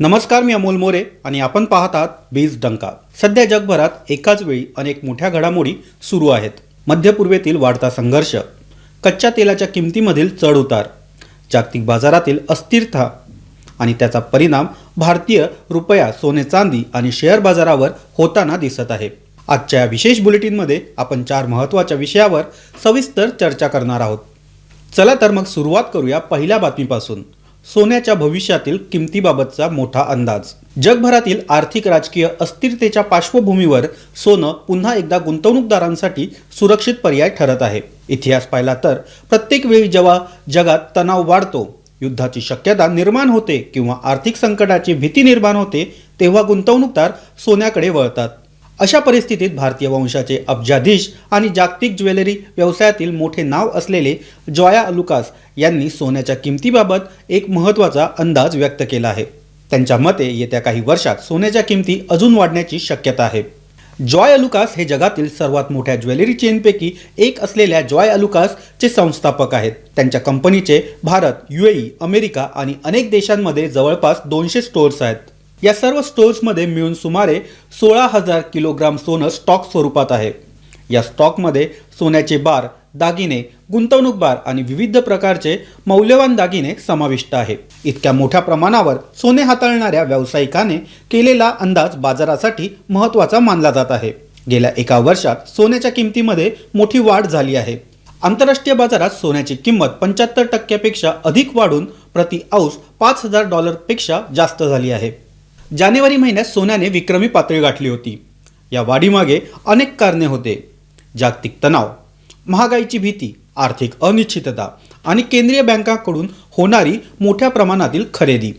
नमस्कार, मी अमोल मोरे आणि आपण पाहत आहात बीज डंका। सध्या जगभरात एकाच वेळी अनेक मोठ्या घडामोडी सुरू आहेत। मध्य पूर्वेतील वाढता संघर्ष, कच्च्या तेलाच्या किमतीमधील चढ उतार, जागतिक बाजारातील अस्थिरता आणि त्याचा परिणाम भारतीय रुपया, सोने चांदी आणि शेअर बाजारावर होताना दिसत आहे। आजच्या विशेष बुलेटिनमध्ये आपण 4 महत्त्वाच्या विषयावर सविस्तर चर्चा करणार आहोत। चला तर मग सुरुवात करूया पहिल्या बातमीपासून। सोन्याच्या भविष्यातील किमतीबाबतचा मोठा अंदाज। जगभरातील आर्थिक राजकीय अस्थिरतेच्या पार्श्वभूमीवर सोनं पुन्हा एकदा गुंतवणूकदारांसाठी सुरक्षित पर्याय ठरत आहे। इतिहास पाहिला तर प्रत्येक वेळी जेव्हा जगात तणाव वाढतो, युद्धाची शक्यता निर्माण होते किंवा आर्थिक संकटाची भीती निर्माण होते, तेव्हा गुंतवणूकदार सोन्याकडे वळतात। अशा परिस्थितीत भारतीय वंशाचे अब्जाधीश आणि जागतिक ज्वेलरी व्यवसायातील मोठे नाव असलेले जॉया लुकास यांनी सोन्याच्या किमतीबाबत एक महत्त्वाचा अंदाज व्यक्त केला आहे। त्यांच्या मते येत्या काही वर्षात सोन्याच्या किमती अजून वाढण्याची शक्यता आहे। जॉय लुकास हे जगातील सर्वात मोठ्या ज्वेलरी चेनपैकी एक असलेल्या जॉय लुकासचे संस्थापक आहेत। त्यांच्या कंपनीचे भारत, UAE, अमेरिका आणि अनेक देशांमध्ये जवळपास 200 स्टोअर्स आहेत। या सर्व स्टोअर्समध्ये मिळून सुमारे 16,000 किलोग्राम सोनं स्टॉक स्वरूपात आहे। या स्टॉकमध्ये सोन्याचे बार, दागिने, गुंतवणूक बार आणि विविध प्रकारचे मौल्यवान दागिने समाविष्ट आहे। इतक्या मोठ्या प्रमाणावर सोने हाताळणाऱ्या व्यावसायिकाने केलेला अंदाज बाजारासाठी महत्त्वाचा मानला जात आहे। गेल्या एका वर्षात सोन्याच्या किमतीमध्ये मोठी वाढ झाली आहे। आंतरराष्ट्रीय बाजारात सोन्याची किंमत 75% अधिक वाढून प्रति औंस $5,000 पेक्षा जास्त झाली आहे। जानेवारी महिन्यात सोन्याने विक्रमी पातळी गाठली होती। या वाढीमागे अनेक कारणे होते। जागतिक तणाव, महागाईची भीती, आर्थिक अनिश्चितता आणि केंद्रीय बँकांकडून होणारी मोठ्या प्रमाणातील खरेदी।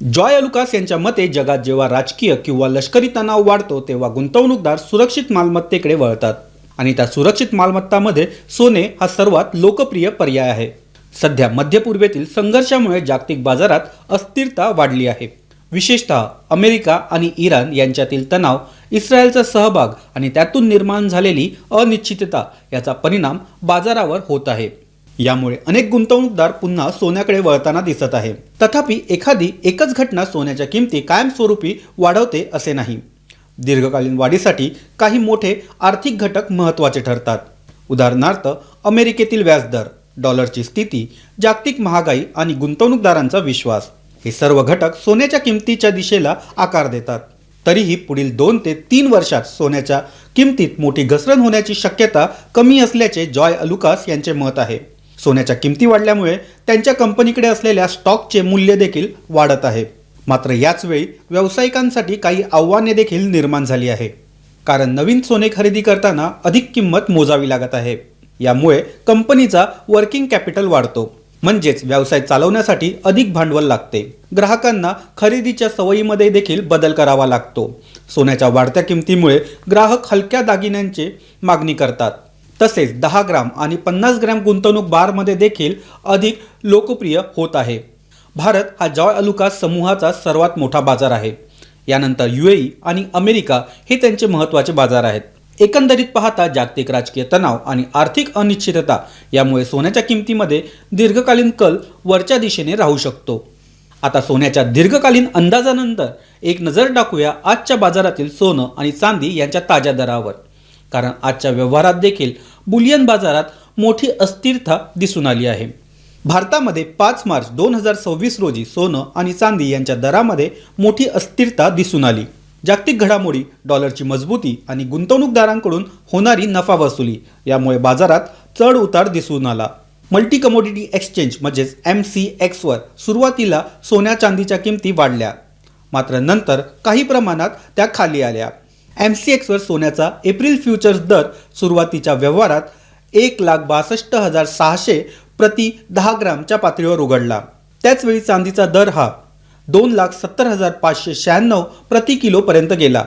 जॉय लुकास यांच्या मते जगात जेव्हा राजकीय किंवा लष्करी तणाव वाढतो, तेव्हा गुंतवणूकदार सुरक्षित मालमत्तेकडे वळतात आणि त्या सुरक्षित मालमत्तांमध्ये सोने हा सर्वात लोकप्रिय पर्याय आहे। सध्या मध्य पूर्वेतील संघर्षामुळे जागतिक बाजारात अस्थिरता वाढली आहे। विशेषतः अमेरिका आणि इराण यांच्यातील तणाव, इस्रायलचा सहभाग आणि त्यातून निर्माण झालेली अनिश्चितता याचा परिणाम बाजारावर होत आहे। यामुळे अनेक गुंतवणूकदार पुन्हा सोन्याकडे वळताना दिसत आहे। तथापि एकच घटना सोन्याच्या किमती कायमस्वरूपी वाढवते असे नाही। दीर्घकालीन वाढीसाठी काही मोठे आर्थिक घटक महत्त्वाचे ठरतात। उदाहरणार्थ अमेरिकेतील व्याजदर, डॉलरची स्थिती, जागतिक महागाई आणि गुंतवणूकदारांचा विश्वास हे सर्व घटक सोन्याच्या किमतीच्या दिशेला आकार देतात। तरीही पुढील 2 ते 3 वर्षात सोन्याच्या किमतीत मोठी घसरण होण्याची शक्यता कमी असल्याचे जॉय लुकास यांचे मत आहे। सोन्याच्या किमती वाढल्यामुळे त्यांच्या कंपनीकडे असलेल्या स्टॉकचे मूल्य देखील वाढत आहे। मात्र याच वेळी व्यावसायिकांसाठी काही आव्हाने देखील निर्माण झाली आहे, कारण नवीन सोने खरेदी करताना अधिक किंमत मोजावी लागत आहे। यामुळे कंपनीचा वर्किंग कॅपिटल वाढतो, म्हणजेच व्यवसाय चालवण्यासाठी अधिक भांडवल लागते। ग्राहकांना खरेदीच्या सवयीमध्ये देखील बदल करावा लागतो। सोन्याच्या वाढत्या किमतीमुळे ग्राहक हलक्या दागिन्यांची मागणी करतात। तसेच 10 ग्राम आणि 50 ग्राम गुंतवणूक बारमध्ये देखील अधिक लोकप्रिय होत आहे। भारत हा जॉय लुकास समूहाचा सर्वात मोठा बाजार आहे। यानंतर UAE आणि अमेरिका हे त्यांचे महत्त्वाचे बाजार आहेत। एकंदरीत पाहता जागतिक राजकीय तणाव आणि आर्थिक अनिश्चितता यामुळे सोन्याच्या किमतीमध्ये दीर्घकालीन कल वरच्या दिशेने राहू शकतो। आता सोन्याच्या दीर्घकालीन अंदाजानंतर एक नजर टाकूया आजच्या बाजारातील सोनं आणि चांदी यांच्या ताज्या दरावर, कारण आजच्या व्यवहारात देखील बुलियन बाजारात मोठी अस्थिरता दिसून आली आहे। भारतामध्ये 5 मार्च 2026 रोजी सोनं आणि चांदी यांच्या दरामध्ये मोठी अस्थिरता दिसून आली। जागतिक घडामोडी, डॉलरची मजबूती आणि गुंतवणूकदारांकडून होणारी नफा वसुली यामुळे बाजारात चढ उतार दिसून आला। मल्टी कमोडिटी एक्सचेंज म्हणजेच MCX वर सुरुवातीला सोन्या चांदीच्या किमती वाढल्या, मात्र नंतर काही प्रमाणात त्या खाली आल्या। MCX वर सोन्याचा एप्रिल फ्युचर्स दर सुरुवातीच्या व्यवहारात 1,62,600 प्रति 10 ग्रामच्या पातळीवर उघडला। त्याचवेळी चांदीचा दर हा 2,70,596 प्रति किलो पर्यंत गेला।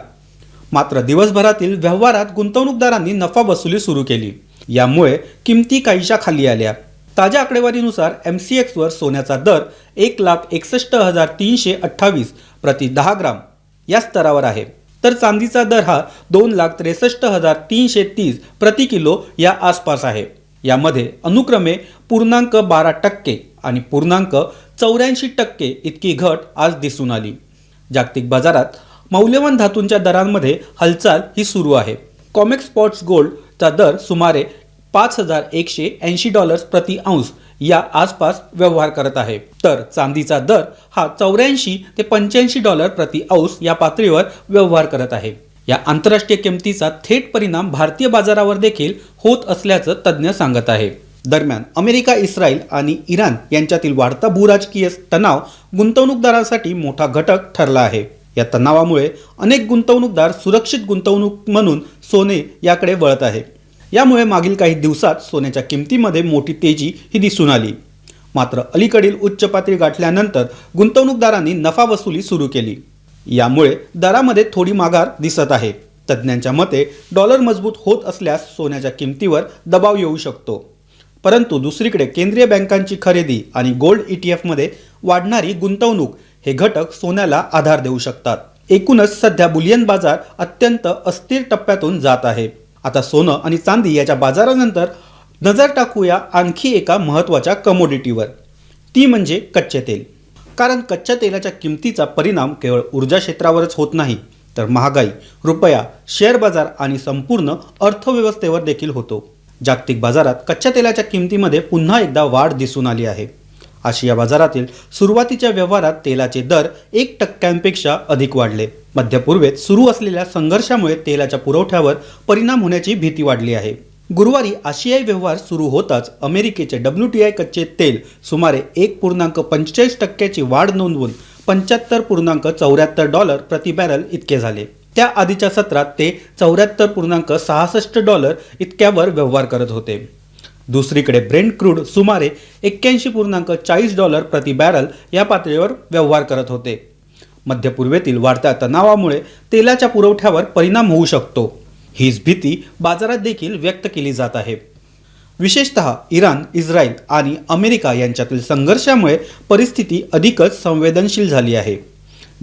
मात्र दिवसभरातील व्यवहारात गुंतवणूकदारांनी नफा वसुली सुरू केली, यामुळे किमती काहीशा खाली आल्या। ताज्या आकडेवारीनुसार MCX वर सोन्याचा दर 1,61,328 प्रति 10 ग्राम या स्तरावर आहे, तर चांदीचा दर हा 2,63,330 प्रति किलो या आसपास आहे। यामध्ये अनुक्रमे 0.12% आणि 0.84% इतकी घट आज दिसून आली। जागतिक बाजारात मौल्यवान धातूंच्या दरांमध्ये हालचाल ही सुरू आहे. कॉमेक्स स्पॉट्स गोल्डचा दर सुमारे $5,180 प्रति अंश या आसपास व्यवहार करत आहे, तर चांदीचा दर हा $84 ते $85 प्रति अंश या पातळीवर व्यवहार करत आहे. या आंतरराष्ट्रीय किमतीचा थेट परिणाम भारतीय बाजारावर देखील होत असल्याचं तज्ज्ञ सांगत आहे. दरम्यान अमेरिका, इस्रायल आणि इराण यांच्यातील वाढता भूराजकीय तणाव गुंतवणूकदारांसाठी मोठा घटक ठरला आहे. या तणावामुळे अनेक गुंतवणूकदार सुरक्षित गुंतवणूक म्हणून सोने याकडे वळत आहे. यामुळे मागील काही दिवसात सोन्याच्या किमतीमध्ये मोठी तेजी ही दिसून आली. मात्र अलीकडील उच्च पातळी गाठल्यानंतर गुंतवणूकदारांनी नफा वसुली सुरू केली. यामुळे दरामध्ये थोडी माघार दिसत आहे. तज्ज्ञांच्या मते डॉलर मजबूत होत असल्यास सोन्याच्या किमतीवर दबाव येऊ शकतो. परंतु दुसरीकडे केंद्रीय बँकांची खरेदी आणि गोल्ड ETF मध्ये वाढणारी गुंतवणूक हे घटक सोन्याला आधार देऊ शकतात. एकूणच सध्या बुलियन बाजार अत्यंत अस्थिर टप्प्यातून जात आहे. आता सोनं आणि चांदी याच्या बाजारानंतर नजर टाकूया आणखी एका महत्त्वाच्या कमोडिटीवर, ती म्हणजे कच्चे तेल. कारण कच्च्या तेलाच्या किमतीचा परिणाम केवळ ऊर्जा क्षेत्रावरच होत नाही, तर महागाई, रुपया, शेअर बाजार आणि संपूर्ण अर्थव्यवस्थेवर देखील होतो. जागतिक बाजारात कच्च्या तेलाच्या किमतीमध्ये पुन्हा एकदा वाढ दिसून आली आहे. आशिया बाजारातील सुरुवातीच्या व्यवहारात तेलाचे दर 1% अधिक वाढले. मध्य पूर्वेत सुरू असलेल्या संघर्षामुळे तेलाच्या पुरवठ्यावर परिणाम होण्याची भीती वाढली आहे. गुरुवारी आशियाई व्यवहार सुरू होताच अमेरिकेचे WTI कच्चे तेल सुमारे 1.45% वाढ नोंदवून $75.74 प्रति बॅरल इतके झाले. त्या आधीच्या सत्रात ते $74.66 इतक्यावर व्यवहार करत होते. दुसरीकडे ब्रेंट क्रूड सुमारे $81.40 प्रति बॅरल या पातळीवर व्यवहार करत होते. मध्य पूर्वेतील वाढत्या तणावामुळे तेलाच्या पुरवठ्यावर परिणाम होऊ शकतो, हीच भीती बाजारात देखील व्यक्त केली जात आहे. विशेषतः इराण, इस्रायल आणि अमेरिका यांच्यातील संघर्षामुळे परिस्थिती अधिकच संवेदनशील झाली आहे.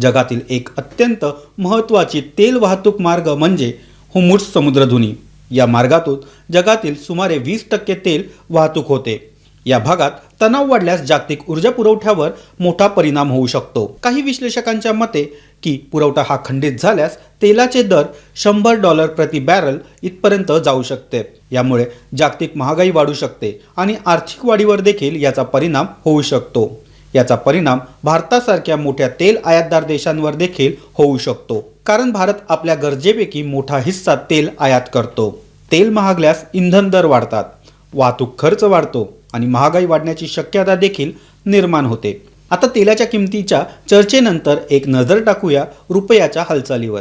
जगातील एक अत्यंत महत्त्वाची तेल वाहतूक मार्ग म्हणजे होर्मुझ समुद्रधुनी. या मार्गातून जगातील सुमारे 20% तेल वाहतूक होते. या भागात तणाव वाढल्यास जागतिक ऊर्जा पुरवठ्यावर मोठा परिणाम होऊ शकतो. काही विश्लेषकांच्या मते की पुरवठा हा खंडित झाल्यास तेलाचे दर $100 प्रति बॅरल इथपर्यंत जाऊ शकते. यामुळे जागतिक महागाई वाढू शकते आणि आर्थिक वाढीवर देखील याचा परिणाम होऊ शकतो. याचा परिणाम भारतासारख्या मोठ्या तेल आयातदार देशांवर देखील होऊ शकतो, कारण भारत आपल्या गरजेपैकी मोठा हिस्सा तेल आयात करतो. तेल महागल्यास इंधन दर वाढतात, वाहतूक खर्च वाढतो आणि महागाई वाढण्याची शक्यता देखील निर्माण होते. आता तेलाच्या किमतीच्या चर्चेनंतर एक नजर टाकूया रुपयाच्या हालचालीवर,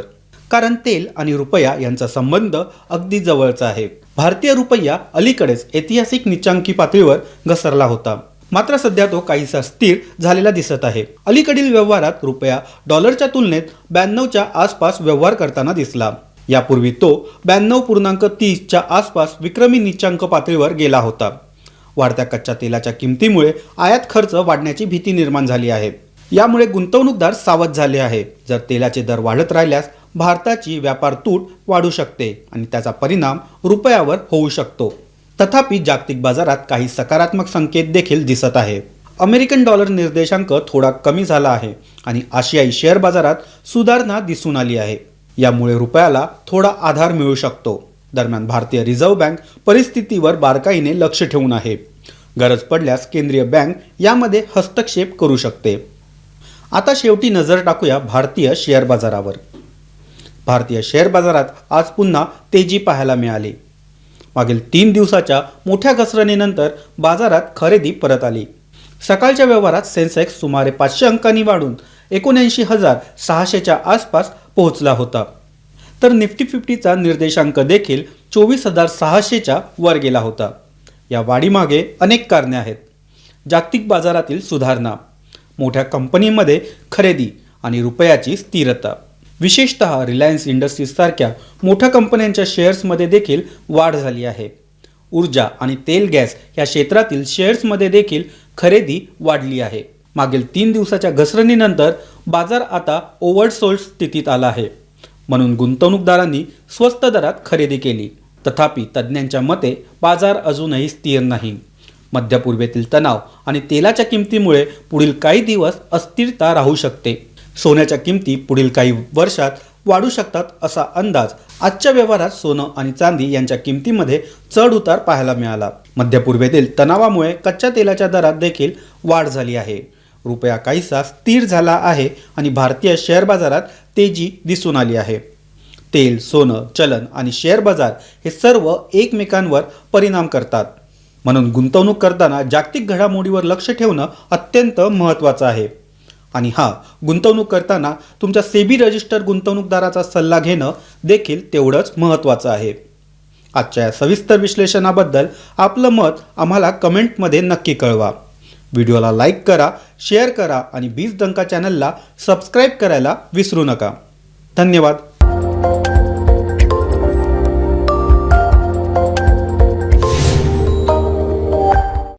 कारण तेल आणि रुपया यांचा संबंध अगदी जवळचा आहे. भारतीय रुपया अलीकडेच ऐतिहासिक नीचांकी पातळीवर घसरला होता, मात्र सध्या तो काहीसा स्थिर झालेला दिसत आहे. अलीकडील व्यवहारात रुपया डॉलरच्या तुलनेत 92च्या आसपास व्यवहार करताना दिसला. यापूर्वी तो 92.30च्या आसपास विक्रमी नीचांक पातळीवर गेला होता. वाढत्या कच्च्या तेलाच्या किमतीमुळे आयात खर्च वाढण्याची भीती निर्माण झाली आहे. यामुळे गुंतवणूकदार सावध झाले आहे. जर तेलाचे दर वाढत राहिल्यास भारताची व्यापार तूट वाढू शकते आणि त्याचा परिणाम रुपयावर होऊ शकतो. तथापि जागतिक बाजारात काही सकारात्मक संकेत देखील दिसत आहे. अमेरिकन डॉलर निर्देशांक थोडा कमी झाला आहे आणि आशियाई शेअर बाजारात सुधारणा दिसून आली आहे. यामुळे रुपयाला थोडा आधार मिळू शकतो. दरम्यान भारतीय रिझर्व्ह बँक परिस्थितीवर बारकाईने लक्ष ठेवून आहे. गरज पडल्यास केंद्रीय बँक यामध्ये हस्तक्षेप करू शकते. आता शेवटी नजर टाकूया भारतीय शेअर बाजारावर. भारतीय शेअर बाजारात आज पुन्हा तेजी पाहायला मिळाली. मागील 3 दिवसाच्या मोठ्या घसरणीनंतर बाजारात खरेदी परत आली. सकाळच्या व्यवहारात सेन्सेक्स सुमारे 500 अंकांनी वाढून 79,600च्या आसपास पोहोचला होता, तर निफ्टी 50चा निर्देशांक देखील 24,600च्या वर गेला होता. या वाढीमागे अनेक कारणे आहेत. जागतिक बाजारातील सुधारणा, मोठ्या कंपनीमध्ये खरेदी आणि रुपयाची स्थिरता. विशेषतः रिलायन्स इंडस्ट्रीज सारख्या मोठ्या कंपन्यांच्या शेअर्समध्ये देखील वाढ झाली आहे. ऊर्जा आणि तेल गॅस या क्षेत्रातील शेअर्समध्ये देखील खरेदी वाढली आहे. मागील 3 दिवसाच्या घसरणीनंतर बाजार आता ओव्हरसोल्ड स्थितीत आला आहे, म्हणून गुंतवणूकदारांनी स्वस्त दरात खरेदी केली. तथापि तज्ज्ञांच्या मते बाजार अजूनही स्थिर नाही. मध्य पूर्वेतील तणाव आणि तेलाच्या किमतीमुळे पुढील काही दिवस अस्थिरता राहू शकते. सोन्याच्या किमती पुढील काही वर्षात वाढू शकतात असा अंदाज आजच्या व्यवहारात सोनं आणि चांदी यांच्या किमतीमध्ये चढ उतार पाहायला मिळाला. मध्य पूर्वेतील तणावामुळे कच्च्या तेलाच्या दरात देखील वाढ झाली आहे. रुपया काहीसा स्थिर झाला आहे आणि भारतीय शेअर बाजारात तेजी दिसून आली आहे. तेल, सोनं, चलन आणि शेअर बाजार हे सर्व एकमेकांवर परिणाम करतात. म्हणून गुंतवणूक करताना जागतिक घडामोडीवर लक्ष ठेवणं अत्यंत महत्त्वाचं आहे. आणि गुंतवणूक करताना तुमच्या सेबी रजिस्टर गुंतवणूकदाराचा सल्ला घेणं देखील तेवढंच महत्त्वाचं आहे. आजच्या या सविस्तर विश्लेषणाबद्दल आपलं मत आम्हाला कमेंटमध्ये नक्की कळवा. व्हिडिओला लाईक करा, शेअर करा आणि बीज डंका चॅनलला सबस्क्राईब करायला विसरू नका. धन्यवाद.